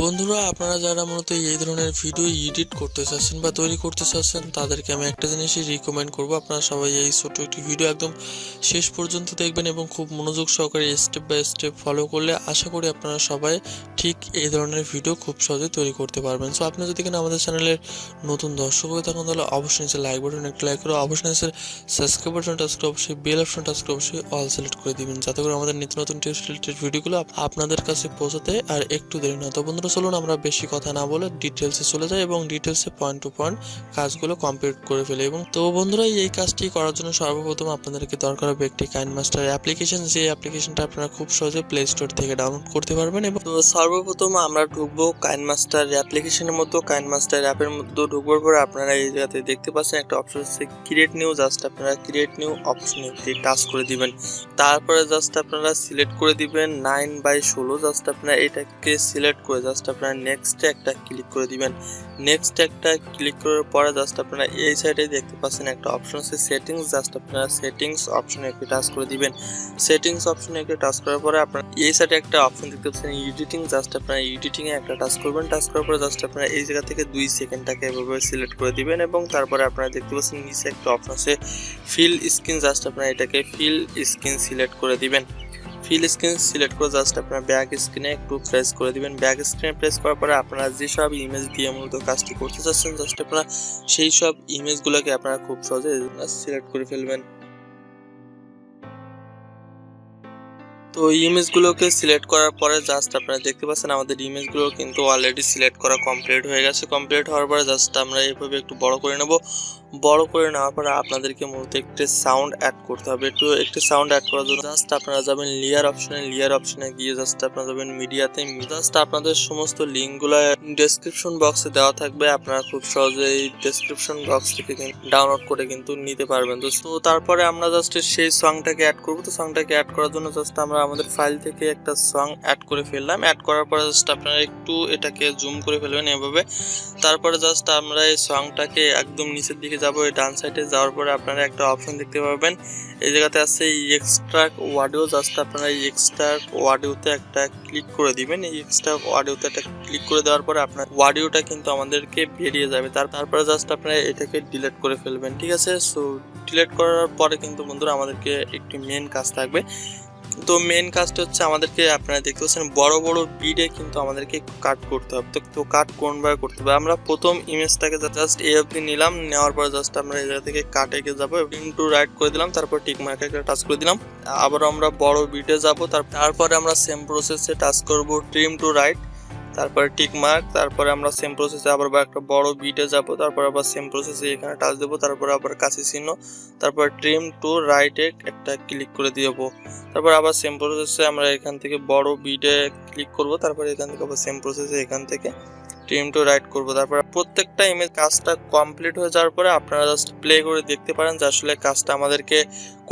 বন্ধুরা, আপনারা যারা মূলত এই ধরনের ভিডিও এডিট করতে চাচ্ছেন বা তৈরি করতে চাচ্ছেন, তাদেরকে আমি একটা জিনিসই রিকমেন্ড করব। আপনারা সবাই এই ছোট্ট একটি ভিডিও একদম শেষ পর্যন্ত দেখবেন এবং খুব মনোযোগ সহকারে স্টেপ বাই স্টেপ ফলো করলে আশা করি আপনারা সবাই ঠিক এই ধরনের ভিডিও খুব সহজে তৈরি করতে পারবেন। সো আপনি যদি কিনা আমাদের চ্যানেলের নতুন দর্শক হয়ে থাকুন, তাহলে অবশ্যই নিচে লাইক বাটন একটা লাইক করে, অবশ্যই নিচে সাবস্ক্রাইব বাটন টাচ করে, অবশ্যই বেল অপশন টাচ করে, অবশ্যই অল সিলেক্ট করে দিবেন, যাতে করে আমাদের নিত্য নতুন টিপস রিলেটেড ভিডিওগুলো আপনাদের কাছে পৌঁছাতে আর একটু দেরি না। তো বন্ধুরা, চলুন আমরা বেশি কথা না বলে ডিটেলসে চলে যাই এবং ডিটেলসে পয়েন্ট টু পয়েন্ট কাজগুলো কমপ্লিট করে ফেলি। এবং তো বন্ধুরা, এই কাজটি করার জন্য সর্বপ্রথম আপনাদেরকে দরকার হবে একটি কাইনমাস্টার অ্যাপ্লিকেশন, যে অ্যাপ্লিকেশনটা আপনারা খুব সহজে প্লে স্টোর থেকে ডাউনলোড করতে পারবেন। এবং তো সর্বপ্রথম আমরা ঢুকবো কাইনমাস্টার অ্যাপ্লিকেশনের মধ্যে। কাইনমাস্টার অ্যাপের মধ্যে ঢুকবার পরে আপনারা এই জায়গাতে দেখতে পাচ্ছেন একটা অপশন আছে ক্রিয়েট নিউ। জাস্ট আপনারা ক্রিয়েট নিউ অপশনে একটি টাচ করে দিবেন। তারপরে জাস্ট আপনারা সিলেক্ট করে দিবেন 9/16। জাস্ট আপনারা এটাকে সিলেক্ট করে জাস্ট আপনারা নেক্সটে একটা ক্লিক করে দিবেন। নেক্সট একটা ক্লিক করার পরে জাস্ট আপনারা এই সাইডে দেখতে পাচ্ছেন একটা অপশন আছে সেটিংস। জাস্ট আপনারা সেটিংস অপশনে একটি টাচ করে দিবেন। সেটিংস অপশনে একটি টাচ করার পরে আপনারা এই সাইডে একটা অপশন দেখতে পাচ্ছেন এডিটিং। জাস্ট আপনারা এডিটিং এ একটা টাচ করবেন। টাচ করার পরে জাস্ট আপনারা এই জায়গা থেকে 2 সেকেন্ডটাকে এভাবে সিলেক্ট করে দিবেন এবং তারপরে আপনারা দেখতে পাচ্ছেন নিচে একটা অপশন আছে ফিল স্ক্রিন। জাস্ট আপনারা এটাকে ফিল স্ক্রিন সিলেক্ট করে দিবেন। ফিল স্ক্রিন সিলেক্ট করে জাস্ট আপনারা ব্যাক স্ক্রিনে একটু প্রেস করে দিবেন। ব্যাক স্ক্রিনে প্রেস করার পরে আপনারা যেসব ইমেজ দিয়ে মূলত কাজটি করতে চাচ্ছেন, জাস্ট আপনারা সেই সব ইমেজগুলোকে আপনারা খুব সহজে সিলেক্ট করে ফেলবেন। তো ইমেজগুলোকে সিলেক্ট করার পরে জাস্ট আপনারা দেখতে পাচ্ছেন আমাদের ইমেজগুলো কিন্তু অলরেডি সিলেক্ট করা কমপ্লিট হয়ে গেছে। কমপ্লিট হওয়ার পরে জাস্ট আমরা এইভাবে একটু বড় করে নেব। বড় করে নেওয়ার পরে আপনাদেরকে মূলত একটি সাউন্ড অ্যাড করতে হবে। একটি সাউন্ড অ্যাড করার জন্য জাস্ট আপনারা যাবেন লেয়ার অপশনে গিয়ে জাস্ট আপনারা যাবেন মিডিয়াতে। জাস্ট আপনাদের সমস্ত লিঙ্কগুলো ডেসক্রিপশন বক্সে দেওয়া থাকবে, আপনারা খুব সহজেই ডেসক্রিপশন বক্স থেকে ডাউনলোড করে কিন্তু নিতে পারবেন। তো তারপরে আমরা জাস্ট সেই সংটাকে অ্যাড করব। তো সংটাকে অ্যাড করার জন্য জাস্ট আমরা আমাদের ফাইল থেকে একটা সং অ্যাড করে ফেললাম। অ্যাড করার পরে জাস্ট আপনারা একটু এটাকে জুম করে ফেলবেন এভাবে। তারপরে জাস্ট আমরা এই সংটাকে একদম নিচের দিকে যাব। এই ডান সাইডে যাওয়ার পরে আপনারা একটা অপশন দেখতে পাবেন, এই জায়গাতে আছে এক্সট্রাক্ট অডিও। জাস্ট আপনারা এই এক্সট্রাক্ট অডিওতে একটা ক্লিক করে দিবেন। এই এক্সট্রাক্ট অডিওতে একটা ক্লিক করে দেওয়ার পরে আপনার অডিওটা কিন্তু আমাদেরকে বেরিয়ে যাবে। তারপরে জাস্ট আপনারা এটাকে ডিলিট করে ফেলবেন, ঠিক আছে। সো ডিলিট করার পরে কিন্তু বন্ধুরা আমাদেরকে একটি মেন কাজ থাকবে। তো মেন কাজটা হচ্ছে আমাদেরকে আপনারা দেখতে পাচ্ছেন বড় বড় বিডে কিন্তু আমাদেরকে কাট করতে হবে। তো কাট কোনভাবে করতে হবে, আমরা প্রথম ইমেজটাকে জাস্ট এই অবধি নিলাম। নেওয়ার পর জাস্ট আমরা এই জায়গা থেকে কাটে যাবো, টু রাইট করে দিলাম, তারপর টিক মার্কে একটা টাচ করে দিলাম। আবার আমরা বড় বিডে যাব, তারপরে আমরা সেম প্রসেসে টাচ করব ট্রিম টু রাইট, তারপরে টিক মার্ক, তারপরে আমরা সেম প্রসেসে আবার একটা বড় বিটে যাব, তারপর আবার সেম প্রসেসে এখানে টাচ দেবো, তারপর আবার কাছে চিহ্ন, তারপর ট্রিম টু রাইটে একটা ক্লিক করে দিব। তারপর আবার সেম প্রসেসে আমরা এখান থেকে বড় বিটে ক্লিক করব, তারপর এখান থেকে আবার সেম প্রসেসে এখান থেকে ট্রিম টু রাইট করব। তারপর প্রত্যেকটা ইমেজ কাজটা কমপ্লিট হয়ে যাওয়ার পরে আপনারা জাস্ট প্লে করে দেখতে পারেন যে আসলে কাজটা আমাদেরকে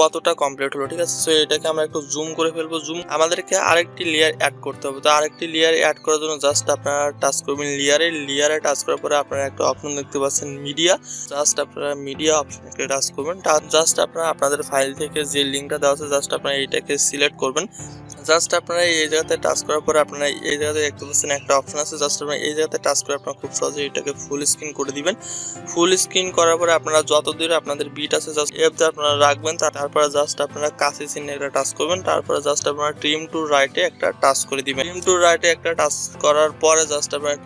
কতটা কমপ্লিট হলো, ঠিক আছে। সো এটাকে আমরা একটু জুম করে ফেলবো। জুম আমাদেরকে আরেকটি লেয়ার অ্যাড করতে হবে। তো আরেকটি লেয়ার অ্যাড করার জন্য জাস্ট আপনারা টাচ করবেন লেয়ারে টাচ করার পরে আপনারা একটা অপশন দেখতে পাচ্ছেন মিডিয়া। জাস্ট আপনারা মিডিয়া অপশনে টাচ করবেন। জাস্ট আপনারা আপনাদের ফাইল থেকে যে লিঙ্কটা দেওয়া আছে জাস্ট আপনারা এইটাকে সিলেক্ট করবেন। জাস্ট আপনারা এই জায়গাতে টাচ করার পরে আপনারা এই জায়গাতে দেখতে পাচ্ছেন একটা অপশন আছে। জাস্ট আপনারা এই জায়গাতে টাচ করে আপনারা খুব সহজে এটাকে ফুল স্ক্রিন করে দিবেন। ফুল স্ক্রিন করার পরে আপনারা যত দূরে আপনাদের বিট আছে জাস্ট এফতে আপনারা রাখবেন। তারপরে জাস্ট আপনারা কাছে চিহ্নে একটা টাচ করবেন। তারপরে জাস্ট আপনারা ট্রিম টু রাইটে একটা টাচ করে দিবেন। ট্রিম টু রাইটে একটা টাচ করার পরে জাস্ট আপনারা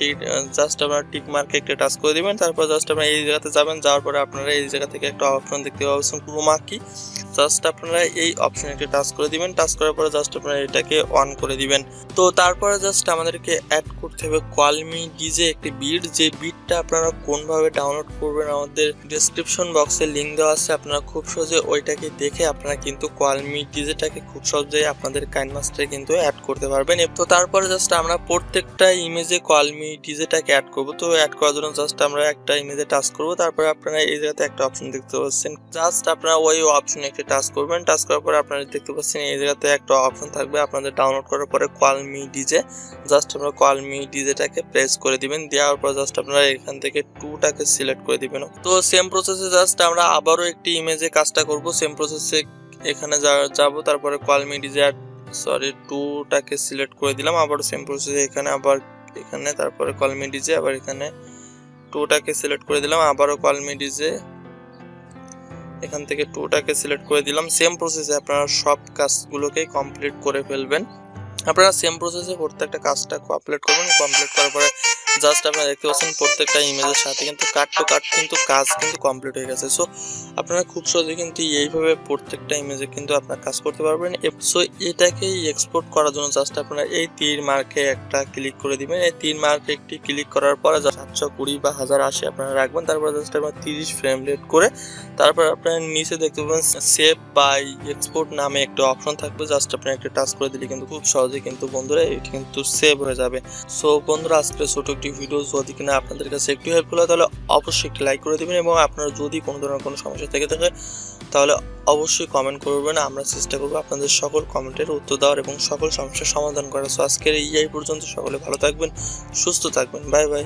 টিক মার্কে একটা টাচ করে দিবেন। তারপর জাস্ট আপনারা এই জায়গাতে যাবেন, যাওয়ার পরে আপনারা এই জায়গা থেকে একটা অপশন দেখতে পাচ্ছেন ক্রোমা কি। জাস্ট আপনারা এই অপশনে একটা টাচ করে দিবেন। টাচ করার পরে জাস্ট আপনারা এটাকে অন করে দিবেন। তো তারপরে জাস্ট আমাদেরকে অ্যাড করতে হবে কলমি ডিজে একটি বিট। যে বিটটা আপনারা কোনভাবে ডাউনলোড করবেন আমাদের ডেসক্রিপশন বক্সে লিঙ্ক দেওয়া আছে, আপনারা খুব সহজে ওইটাকে দেখে আপনারা কিন্তু কলমি ডিজেটাকে খুব সহজে আপনাদের কাইনমাস্টারে কিন্তু অ্যাড করতে পারবেন। তো তারপরে জাস্ট আমরা প্রত্যেকটা ইমেজে কলমি ডিজেটাকে অ্যাড করব। তো অ্যাড করার জন্য জাস্ট আমরা একটা ইমেজে টাচ করব। তারপরে আপনারা এই জায়গাতে একটা অপশন দেখতে পাচ্ছেন, জাস্ট আপনারা ওই অপশনে একটা টাচ করবেন। টাচ করার পরে আপনারা দেখতে পাচ্ছেন এই জায়গাতে একটা অপশন থাকবে আপনাদের ডাউনলোড করার পরে কলমি ডিজে। জাস্ট আমরা কলমি ডিজেটাকে প্রেস করে দিবেন। দেওয়ার পর জাস্ট আপনারা এখান থেকে টুটাকে সিলেক্ট করে দিবেন। তো সেম প্রসেসে জাস্ট আমরা আবারও একটি ইমেজে কাজটা করব। সেম প্রসেসে এখানে যাব, তারপরে কলমি ডিজে টুটাকে সিলেক্ট করে দিলাম। আবার সেম প্রসেসে এখানে আবার এখানে, তারপরে কল মি ডিজে, আবার এখানে 2টাকে সিলেক্ট করে দিলাম, আবারও কল মি ডিজে, এখান থেকে 2টাকে সিলেক্ট করে দিলাম। সেম প্রসেসে আপনারা সব কাজগুলোকে কমপ্লিট করে ফেলবেন। আপনারা সেম প্রসেসে প্রত্যেকটা কাজটা কমপ্লিট করবেন। কমপ্লিট করার পরে জাস্ট আপনারা দেখতে পাচ্ছেন প্রত্যেকটা ইমেজের সাথে কিন্তু কাট টু কাট কিন্তু কাজ কিন্তু কমপ্লিট হয়ে গেছে। সো আপনারা খুব সহজে কিন্তু এইভাবে প্রত্যেকটা ইমেজে কিন্তু আপনারা কাজ করতে পারবেন। সো এটাকে এক্সপোর্ট করার জন্য জাস্ট আপনারা এই তীর মার্কে একটা ক্লিক করে দিবেন। এই তীর মার্কে একটি ক্লিক করার পরে 720 বা 1080 আপনারা রাখবেন। তারপরে জাস্ট আপনারা 30 ফ্রেম রেট করে তারপর আপনারা নিচে দেখতে পাবেন সেভ বাই এক্সপোর্ট নামে একটা অপশন থাকবে। জাস্ট আপনারা একটা টাচ করে দিলে কিন্তু খুব সহজে কিন্তু বন্ধুরা এটি কিন্তু সেভ হয়ে যাবে। সো বন্ধুরা আজকে ছোট একটি ভিডিও যদি কিনা আপনাদের কাছে একটু হেল্পফুল হয় তাহলে অবশ্যই একটি লাইক করে দেবেন, এবং আপনারা যদি কোনো ধরনের কোনো সমস্যা থেকে থাকে তাহলে অবশ্যই কমেন্ট করবেন। আমরা চেষ্টা করবো আপনাদের সকল কমেন্টের উত্তর দেওয়ার এবং সকল সমস্যার সমাধান করার। সো আজকের এই পর্যন্ত, সকলে ভালো থাকবেন, সুস্থ থাকবেন, বাই বাই।